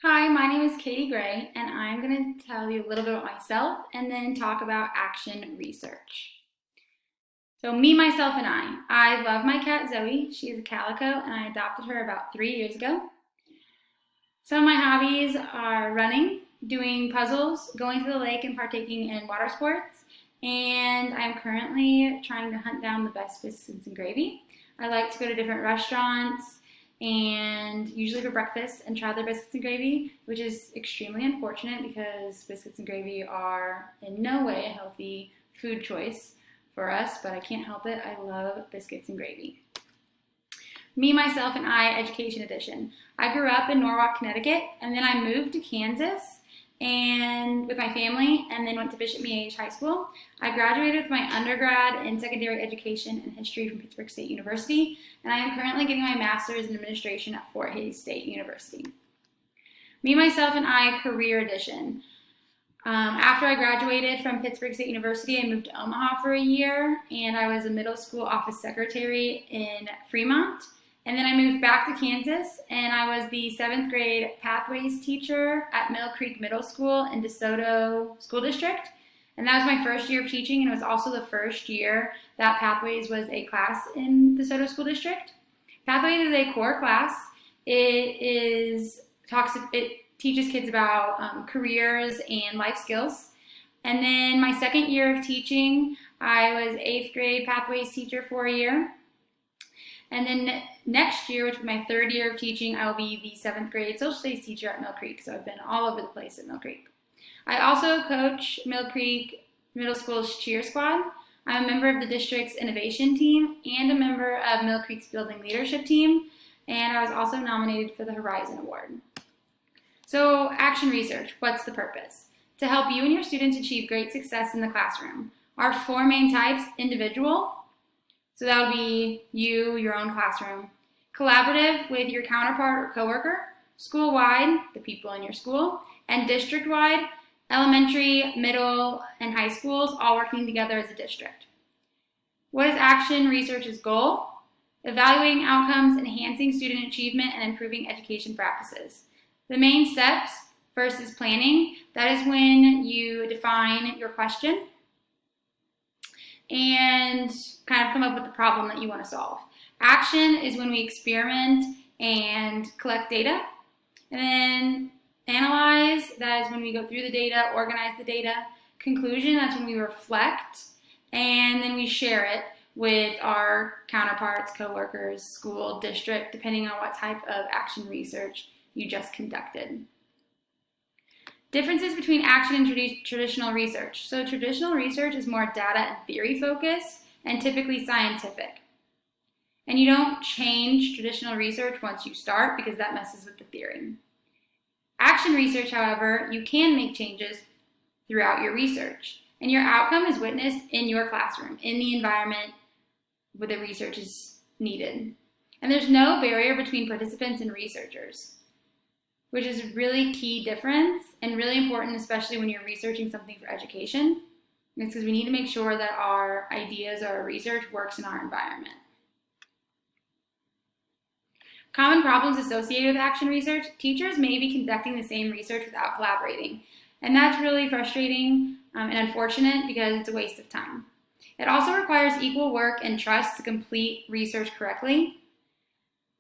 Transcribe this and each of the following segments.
Hi, my name is Katie Gray, and I'm going to tell you a little bit about myself and then talk about action research. So, me, myself, and I love my cat Zoe. She is a calico, and I adopted her about 3 years ago. Some of my hobbies are running, doing puzzles, going to the lake, and partaking in water sports. And I'm currently trying to hunt down the best biscuits and gravy. I like to go to different restaurants and usually for breakfast and try their biscuits and gravy, which is extremely unfortunate because biscuits and gravy are in no way a healthy food choice for us, but I can't help it. I love biscuits and gravy. Me, Myself, and I Education Edition. I grew up in Norwalk, Connecticut, and then I moved to Kansas and with my family, and then went to Bishop Miege High School. I graduated with my undergrad in secondary education and history from Pittsburgh State University, and I am currently getting my master's in administration at Fort Hays State University. Me, Myself, and I Career Edition. After I graduated from Pittsburgh State University, I moved to Omaha for a year, and I was a middle school office secretary in Fremont. And then I moved back to Kansas, and I was the 7th grade Pathways teacher at Mill Creek Middle School in DeSoto School District. And that was my first year of teaching, and it was also the first year that Pathways was a class in DeSoto School District. Pathways is a core class. It teaches kids about careers and life skills. And then my second year of teaching, I was 8th grade Pathways teacher for a year. And then next year, which is my third year of teaching, I will be the 7th grade social studies teacher at Mill Creek. So I've been all over the place at Mill Creek. I also coach Mill Creek Middle School's cheer squad. I'm a member of the district's innovation team and a member of Mill Creek's building leadership team. And I was also nominated for the Horizon Award. So action research, what's the purpose? To help you and your students achieve great success in the classroom. Our 4 main types: individual, so that would be you, your own classroom. Collaborative with your counterpart or coworker. School-wide, the people in your school. And district-wide, elementary, middle, and high schools all working together as a district. What is action research's goal? Evaluating outcomes, enhancing student achievement, and improving education practices. The main steps: first is planning. That is when you define your question and kind of come up with the problem that you want to solve. Action is when we experiment and collect data. And then analyze, that is when we go through the data, organize the data. Conclusion, that's when we reflect, and then we share it with our counterparts, coworkers, school, district, depending on what type of action research you just conducted. Differences between action and traditional research. So traditional research is more data and theory focused and typically scientific. And you don't change traditional research once you start because that messes with the theory. Action research, however, you can make changes throughout your research. And your outcome is witnessed in your classroom, in the environment where the research is needed. And there's no barrier between participants and researchers, which is a really key difference and really important, especially when you're researching something for education. It's because we need to make sure that our ideas or our research works in our environment. Common problems associated with action research. Teachers may be conducting the same research without collaborating. And that's really frustrating and unfortunate because it's a waste of time. It also requires equal work and trust to complete research correctly.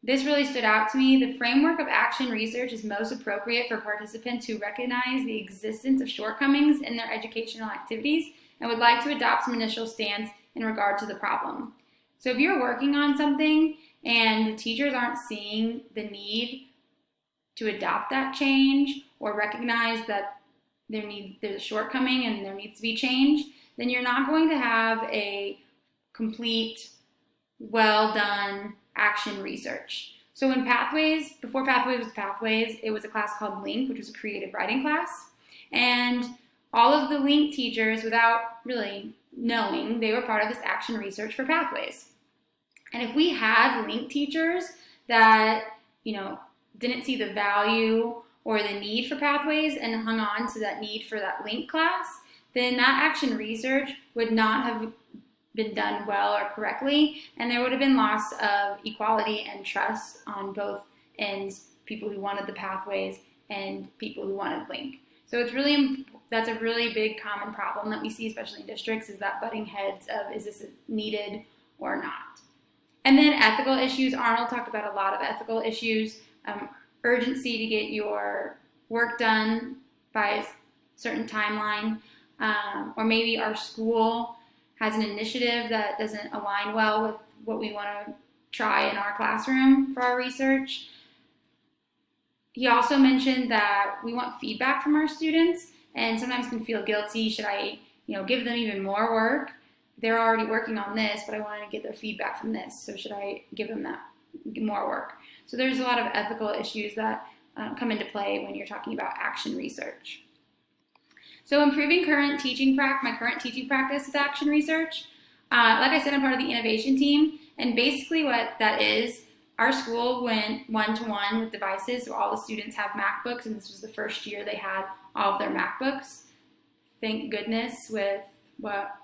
This really stood out to me. The framework of action research is most appropriate for participants who recognize the existence of shortcomings in their educational activities and would like to adopt some initial stance in regard to the problem. So if you're working on something and the teachers aren't seeing the need to adopt that change or recognize that there's a shortcoming and there needs to be change, then you're not going to have a complete, well done action research. So when before Pathways was Pathways, it was a class called Link, which was a creative writing class. And all of the Link teachers, without really knowing, they were part of this action research for Pathways. And if we had Link teachers that, didn't see the value or the need for Pathways and hung on to that need for that Link class, then that action research would not have been done well or correctly, and there would have been loss of equality and trust on both ends, people who wanted the Pathways and people who want to link. So that's a really big common problem that we see, especially in districts, is that butting heads of, is this needed or not? And then ethical issues. Arnold talked about a lot of ethical issues, urgency to get your work done by a certain timeline, or maybe our school has an initiative that doesn't align well with what we want to try in our classroom for our research. He also mentioned that we want feedback from our students, and sometimes can feel guilty. Should I, give them even more work? They're already working on this, but I want to get their feedback from this. So should I give them that more work? So there's a lot of ethical issues that come into play when you're talking about action research. So improving my current teaching practice with action research. Like I said, I'm part of the innovation team, and basically what that is, our school went one-to-one with devices, so all the students have MacBooks, and this was the first year they had all of their MacBooks. Thank goodness with what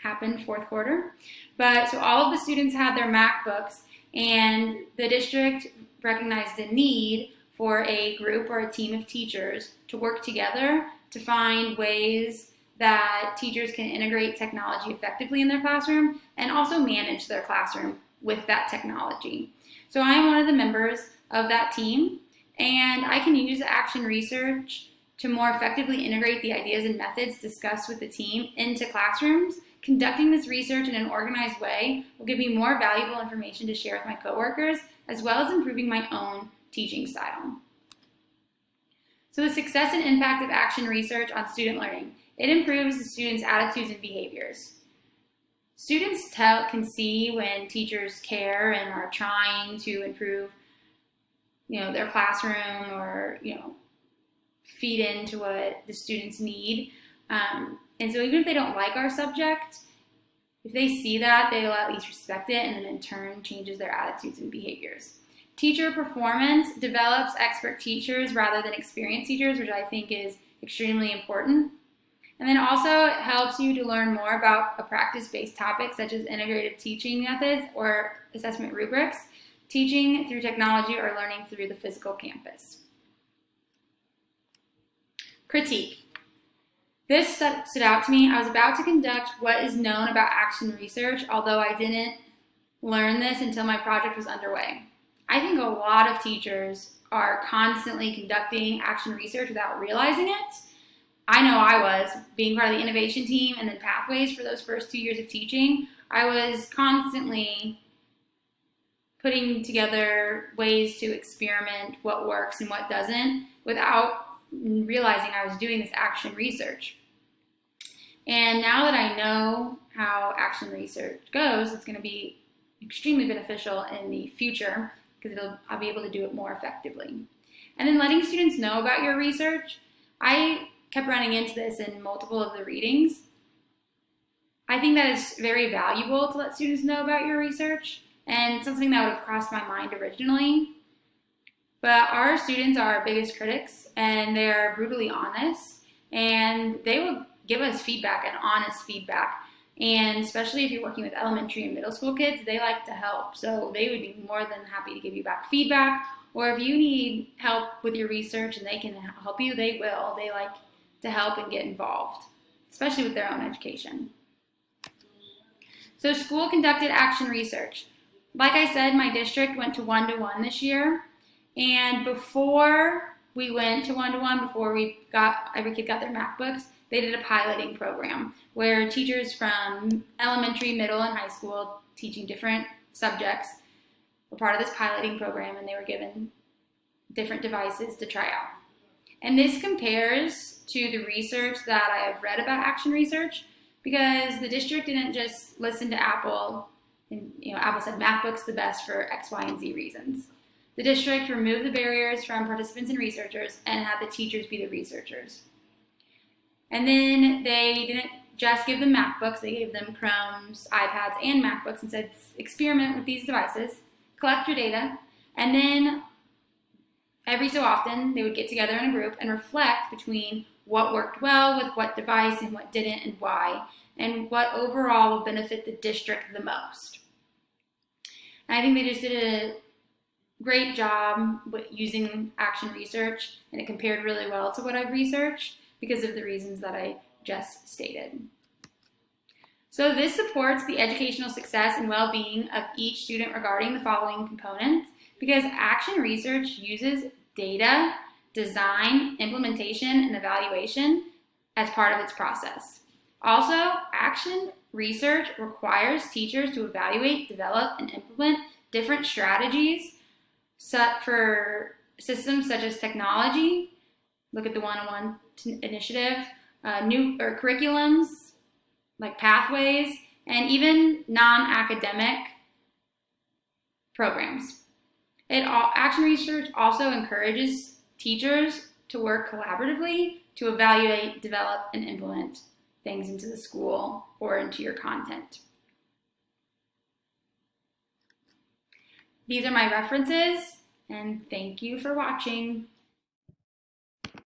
happened fourth quarter. But so all of the students had their MacBooks, and the district recognized the need for a group or a team of teachers to work together to find ways that teachers can integrate technology effectively in their classroom and also manage their classroom with that technology. So I am one of the members of that team, and I can use action research to more effectively integrate the ideas and methods discussed with the team into classrooms. Conducting this research in an organized way will give me more valuable information to share with my coworkers, as well as improving my own teaching style. So the success and impact of action research on student learning. It improves the students' attitudes and behaviors. Students can see when teachers care and are trying to improve, their classroom or, feed into what the students need. And so even if they don't like our subject, if they see that, they'll at least respect it, and then in turn changes their attitudes and behaviors. Teacher performance develops expert teachers rather than experienced teachers, which I think is extremely important. And then also it helps you to learn more about a practice-based topic such as integrative teaching methods or assessment rubrics, teaching through technology, or learning through the physical campus. Critique. This stood out to me. I was about to conduct what is known about action research, although I didn't learn this until my project was underway. I think a lot of teachers are constantly conducting action research without realizing it. I know I was, being part of the innovation team and then pathways for those first 2 years of teaching. I was constantly putting together ways to experiment what works and what doesn't without realizing I was doing this action research. And now that I know how action research goes, it's going to be extremely beneficial in the future because I'll be able to do it more effectively. And then letting students know about your research. I kept running into this in multiple of the readings. I think that is very valuable to let students know about your research, and something that would have crossed my mind originally. But our students are our biggest critics, and they're brutally honest, and they will give us feedback and honest feedback. And especially if you're working with elementary and middle school kids, they like to help. So they would be more than happy to give you back feedback. Or if you need help with your research and they can help you, they will. They like to help and get involved, especially with their own education. So school conducted action research. Like I said, my district went to one-to-one this year. And before we went to one-to-one, before every kid got their MacBooks, they did a piloting program where teachers from elementary, middle, and high school teaching different subjects were part of this piloting program, and they were given different devices to try out. And this compares to the research that I have read about action research, because the district didn't just listen to Apple, and Apple said MacBook's the best for X, Y, and Z reasons. The district removed the barriers from participants and researchers and had the teachers be the researchers. And then they didn't just give them MacBooks, they gave them Chromes, iPads, and MacBooks and said, experiment with these devices, collect your data, and then every so often they would get together in a group and reflect between what worked well with what device and what didn't and why, and what overall will benefit the district the most. And I think they just did great job with using action research, and it compared really well to what I've researched because of the reasons that I just stated. So this supports the educational success and well-being of each student regarding the following components, because action research uses data, design, implementation, and evaluation as part of its process. Also, action research requires teachers to evaluate, develop, and implement different strategies set for systems such as technology, look at the one-on-one initiative, new curriculums like pathways, and even non-academic programs. Action research also encourages teachers to work collaboratively to evaluate, develop, and implement things into the school or into your content. These are my references, and thank you for watching.